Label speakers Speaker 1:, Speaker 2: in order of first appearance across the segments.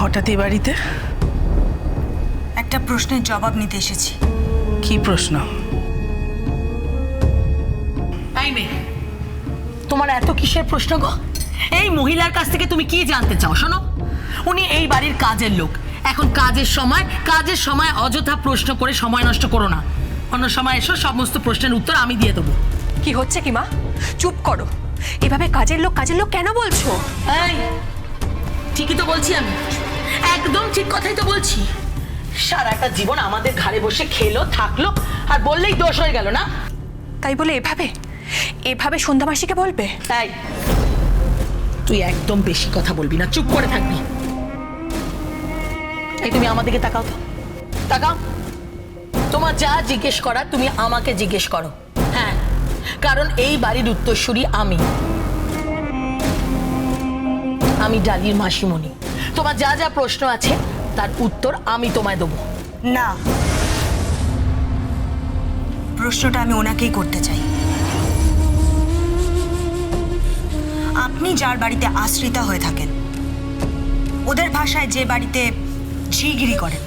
Speaker 1: হঠাৎ এই বাড়িতে?
Speaker 2: একটা প্রশ্নের জবাব নিতে এসেছি।
Speaker 1: কি প্রশ্ন?
Speaker 3: এই মেয়ে, তোমার এত কিসের প্রশ্ন গো? এই মহিলার কাছ থেকে তুমি কি জানতে চাও? শোনো, উনি এই বাড়ির কাজের লোক। এখন কাজের সময় অযথা প্রশ্ন করে সময় নষ্ট করো না। অন্য সময় এসো, সমস্ত প্রশ্নের উত্তর আমি দিয়ে দেবো।
Speaker 4: কি হচ্ছে কি মা? চুপ করো। এভাবে কাজের লোক কেন বলছো?
Speaker 3: এই, ঠিকই তো বলছি আমি, একদম ঠিক কথাই তো বলছি। সারাটা জীবন আমাদের ঘরে বসে খেলো থাকলো, আর বললেই দোষ হয়ে গেল না?
Speaker 4: তাই বলে এভাবে সন্ধ্যা মাসিকে বলবে?
Speaker 3: তাই তুই একদম বেশি কথা বলবি না, চুপ করে থাকবি। এই তুমি আমার দিকে তাকাও তো, তাকাও। তোমার যা জিজ্ঞেস করার তুমি আমাকে জিজ্ঞেস করো। হ্যাঁ, কারণ এই বাড়ির উত্তরসূরি আমি ডালির মাসিমণি। তোমার যা যা প্রশ্ন আছে তার উত্তর আমি তোমায় দেবো।
Speaker 2: না, প্রশ্নটা আমি ওনাকেই করতে চাই। আপনি যার বাড়িতে আশ্রিতা হয়ে থাকেন, ওদের ভাষায় যে বাড়িতে ঝিগিরি করেন,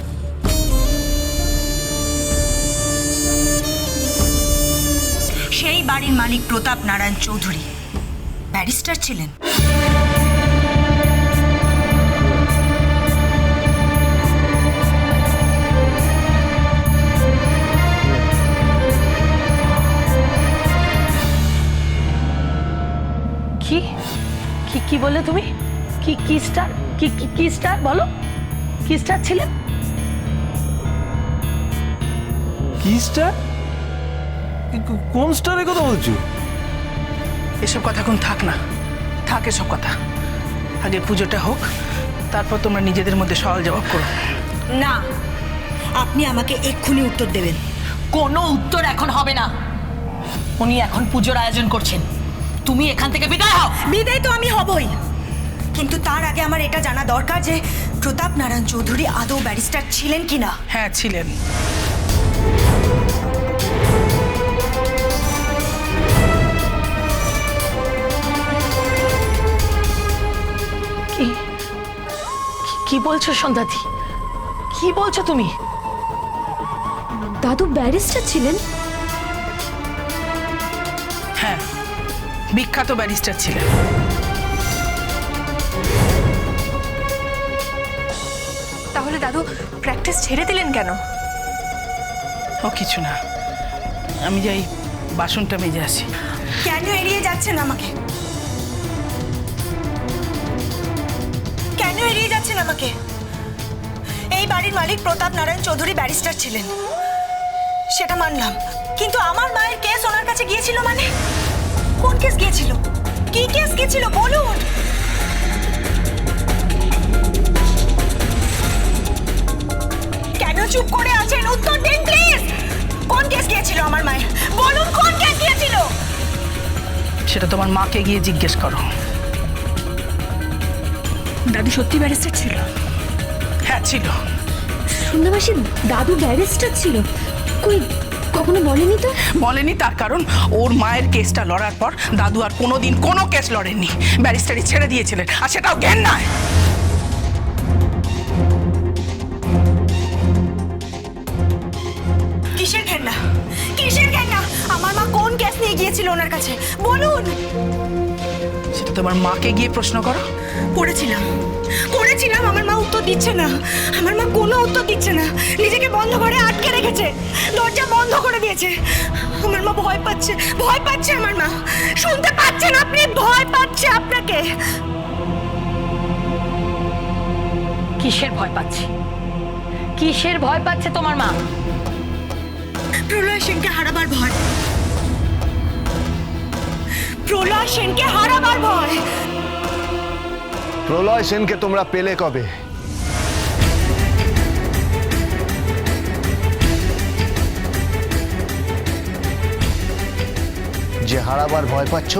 Speaker 2: সেই বাড়ির মালিক প্রতাপ নারায়ণ চৌধুরী ব্যারিস্টার ছিলেন।
Speaker 3: কি বললে তুমি? কি স্টার? কি স্টার বলো? কি স্টার ছিলেন?
Speaker 5: কি স্টার? কোন স্টারের কথা বলছো?
Speaker 1: এসব কথা এখন থাক না, থাক এসব কথা। আগে পুজোটা হোক, তারপর তোমরা নিজেদের মধ্যে সওয়াল জবাব করো।
Speaker 2: না, আপনি আমাকে এক্ষুনি উত্তর দেবেন।
Speaker 3: কোনো উত্তর এখন হবে না। উনি এখন পুজোর আয়োজন করছেন, তুমি এখান থেকে বিদায় হও।
Speaker 2: বিদায় তো আমি হবই, কিন্তু তার আগে আমার এটা জানা দরকার যে প্রতাপ নারায়ণ চৌধুরী আদৌ ব্যারিস্টার ছিলেন কিনা।
Speaker 1: হ্যাঁ, ছিলেন।
Speaker 3: কি বলছো সন্ধ্যাদি? কি বলছো তুমি?
Speaker 4: দাদু ব্যারিস্টার ছিলেন?
Speaker 1: হ্যাঁ, বিখ্যাত ব্যারিস্টার ছিলেন।
Speaker 4: তাহলে দাদু প্র্যাকটিস ছেড়ে দিলেন কেন?
Speaker 1: ও কিছু না, আমি যাই বাসনটা মেজে আসি।
Speaker 2: কেন এড়িয়ে যাচ্ছেন আমাকে? কেন এড়িয়ে যাচ্ছেন আমাকে? এই বাড়ির মালিক প্রতাপ নারায়ণ চৌধুরী ব্যারিস্টার ছিলেন, সেটা মানলাম, কিন্তু আমার মায়ের কেস ওনার কাছে গিয়েছিল মানে? কোন কেস গিয়েছিল? কি কেস গিয়েছিল বলুন। কেন চুপ করে আছেন? উত্তর দিন প্লিজ। কোন কেস গিয়েছিল আমার মায়ের? বলুন, কোন কেস গিয়েছিল?
Speaker 1: সেটা তোমার মাকে গিয়ে জিজ্ঞেস করো।
Speaker 4: দাদু সত্যি ব্যারিস্টার ছিল?
Speaker 1: হ্যাঁ, ছিল।
Speaker 6: সন্ধ্যা মাসি, দাদু ব্যারিস্টার ছিল? কই, কখনো বলেনি তো?
Speaker 1: বলেনি, তার কারণ ওর মায়ের কেসটা লড়ার পর দাদু আর কোনোদিন কোনো কেস লড়েননি, ব্যারিস্টারি ছেড়ে দিয়েছিলেন, আর সেটাও জ্ঞান নয়।
Speaker 2: কিসের ঘেন্না? কিসের ঘেন্না? আমার মা কোন কেস নিয়ে গিয়েছিল ওনার কাছে বলুন।
Speaker 1: সেটা তোমার মাকে গিয়ে প্রশ্ন করো।
Speaker 2: করেছিলাম, আমার মা উত্তর দিচ্ছে না। আমার মা কোনো উত্তর দিচ্ছে না, নিজেকে বন্ধ করে আটকে রেখেছে, দরজা বন্ধ করে দিয়েছে। আমার মা ভয় পাচ্ছে আমার মা। শুনতে পাচ্ছেন আপনি? ভয় পাচ্ছে আপনাকে।
Speaker 3: কিসের ভয় পাচ্ছে? কিসের ভয় পাচ্ছে তোমার মা?
Speaker 2: প্রলয় সেনকে হারাবার ভয়। প্রলয় সেনকে হারাবার ভয়।
Speaker 7: প্রলয় সেনকে তোমরা পেলে কবে? যে হারাবার ভয় পাচ্ছ?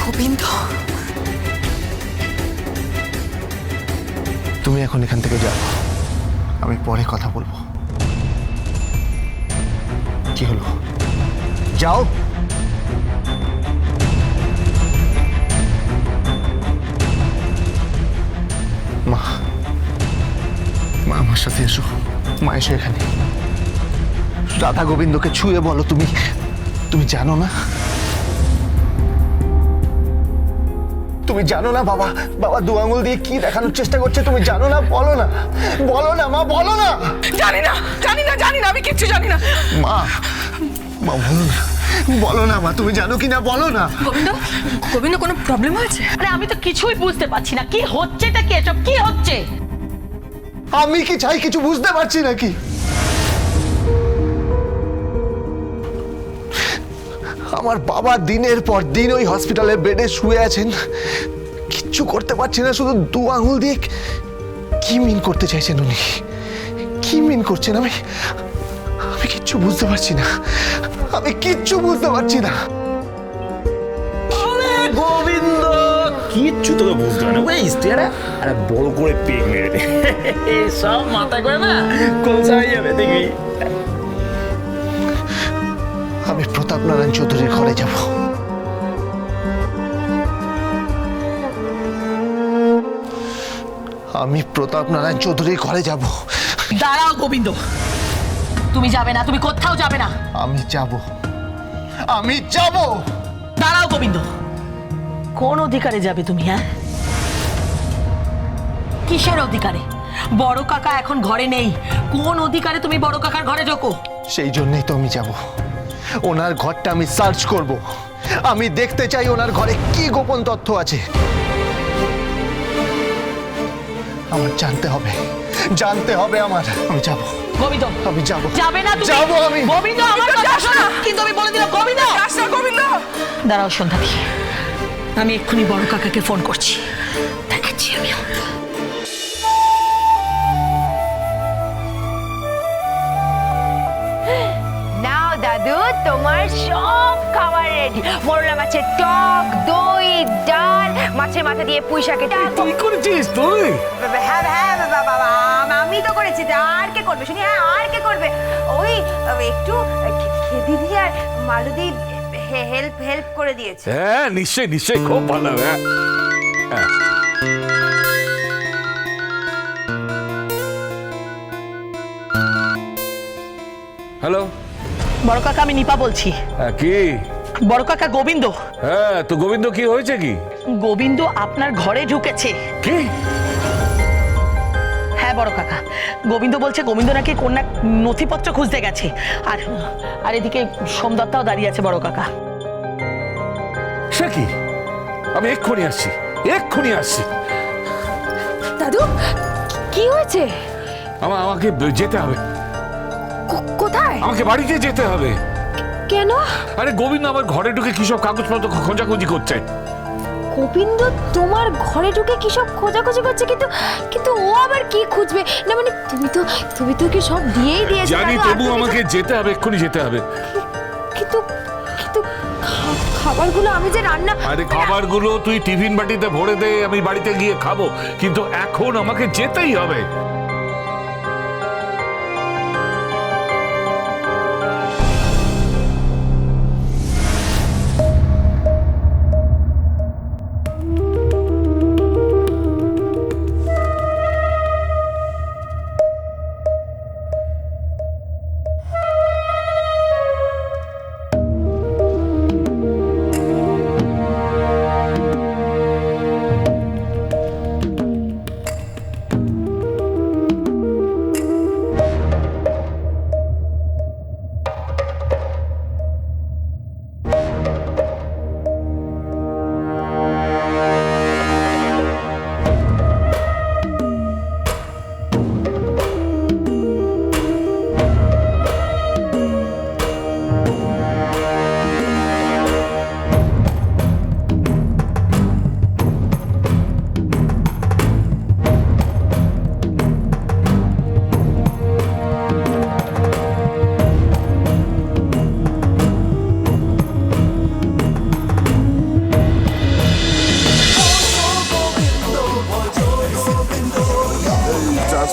Speaker 2: গোবিন্দ,
Speaker 7: তুমি এখন এখান থেকে যাও, আমি পরে কথা বলবো। কি হলো? যাও। মা, মা আমার সাথে এসো। মা এসো এখানে। রাধা গোবিন্দকে ছুঁয়ে বলো, তুমি তুমি জানো না, তুমি জানো না বাবা, বাবা দু আঙুল দিয়ে কি দেখানোর চেষ্টা করছে, তুমি জানো না? বলো না, বলো না মা, বলো না।
Speaker 1: জানি না, জানি না, জানি না, আমি কিচ্ছু জানি না।
Speaker 7: মা, মা বলো না, বলো না মা, তুমি জানো কি না, বলো না।
Speaker 6: গোবিন্দ গোবিন্দ কোনো প্রবলেম হয়েছে?
Speaker 3: আরে আমি তো কিছুই বুঝতে পারছি না কি হচ্ছেটা কি, এসব কি হচ্ছে?
Speaker 7: আমি কি চাই কিছু বুঝতে পারছি নাকি? আমার বাবা দিনের পর দিন ওই হসপিটালের বেডে শুয়ে আছেন, কিচ্ছু করতে পারছি না, শুধু দু আঙুল দিয়ে কি মিন করতে চাইছেন উনি, কি মিন করছেন? আমি আমি কিচ্ছু বুঝতে পারছি না, আমি কিচ্ছু বুঝতে পারছি না।
Speaker 5: গোবিন্দ কিচ্ছু তোকে বুঝতে হবে না, বুঝতে আরে বড় করে পেক মেরে দে, সব মাথা করে না কলসা হয়ে যাবে, দেখবি।
Speaker 7: আমি প্রতাপ নারায়ণ চৌধুরীর ঘরে যাব। আমি প্রতাপ নারায়ণ চৌধুরীর ঘরে যাব।
Speaker 3: দাঁড়াও গোবিন্দ, তুমি যাবে না, তুমি কোথাও যাবে না।
Speaker 7: আমি যাব, আমি যাব।
Speaker 3: দাঁড়াও গোবিন্দ, কোন অধিকারে যাবে তুমি? হ্যাঁ, কিসের অধিকারে? বড় কাকা এখন ঘরে নেই, কোন অধিকারে তুমি বড় কাকার ঘরে ঢোকো?
Speaker 7: সেই জন্যই তো আমি যাব, ওনার ঘরটা আমি সার্চ করব, আমি দেখতে চাই ওনার ঘরে কি গোপন তথ্য আছে। আমার জানতে হবে, জানতে হবে আমার। আমি যাব,
Speaker 3: গোবিন্দ
Speaker 7: আমি যাব।
Speaker 3: যাবে না তুমি?
Speaker 7: যাব আমি।
Speaker 3: গোবিন্দ আমার কথা শোনো, কিন্তু আমি বলে দিলাম গোবিন্দ।
Speaker 1: গোবিন্দ,
Speaker 3: দাঁড়াও সন্ধ্যাদি, আমি এক্ষুনি বড় কাকাকে ফোন করছি, দেখাচ্ছি আমি।
Speaker 8: নাও দাদু, তোমার সব খাবার রেডি। মোরলা মাছের টক, দই, ডাল, মাছের মাথা দিয়ে পুঁই শাকের
Speaker 5: কি করেছিস তুই?
Speaker 8: হ্যাঁ হ্যাঁ বাবা, আমি তো করেছি, আর কে করবে শুনি? হ্যাঁ, আর কে করবে? ওই একটু দিদি আর মালুদি হেল্প করে দিয়েছে।
Speaker 5: হ্যাঁ নিশ্চয়ই নিশ্চয়ই, খুব ভালো। হ্যাঁ হ্যালো,
Speaker 3: বড় কাকা, আমি নিপা বলছি।
Speaker 5: কি?
Speaker 3: বড় কাকা গোবিন্দ।
Speaker 5: হ্যাঁ তো গোবিন্দ কি হয়েছে কি?
Speaker 3: গোবিন্দ আপনার ঘরে ঢুকেছে।
Speaker 5: কি?
Speaker 3: হ্যাঁ বড় কাকা, গোবিন্দ বলছে গোবিন্দ নাকি কন্যা নথিপত্র খুঁজতে গেছে, আর আর এদিকে সোমদত্তাও দাঁড়িয়ে আছে বড় কাকা।
Speaker 5: সে কি? আমি এক্ষুনি আসছি, এক্ষুনি আসছি।
Speaker 6: দাদু কি হয়েছে?
Speaker 5: আমাকে যেতে হবে,
Speaker 6: কোথায়?
Speaker 5: আমাকে বাড়িতে যেতে হবে।
Speaker 6: কেন?
Speaker 5: আরে গোবিন্দ আমার ঘরে ঢুকে কি সব কাগজপত্র খোঁজাখুঁজি করছে।
Speaker 6: গোবিন্দ তোমার ঘরে ঢুকে কি সব খোঁজাখুঁজি করছে? কিন্তু ও আবার কি খুঁজবে? না মানে তুমি তো কি সব দিয়েই দিয়েছো?
Speaker 5: জানি,
Speaker 6: দাদু, আর
Speaker 5: তবু
Speaker 6: তুমি তো-
Speaker 5: আমাকে যেতে হবে, এক্ষুনি যেতে হবে।
Speaker 6: কিন্তু খাবারগুলো আমি যে রান্না।
Speaker 5: আরে খাবারগুলো তুই টিফিন বাটিতে ভরে দে, আমি বাড়িতে গিয়ে খাবো, কিন্তু এখন আমাকে যেতেই হবে।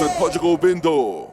Speaker 9: With Portugal Bindo.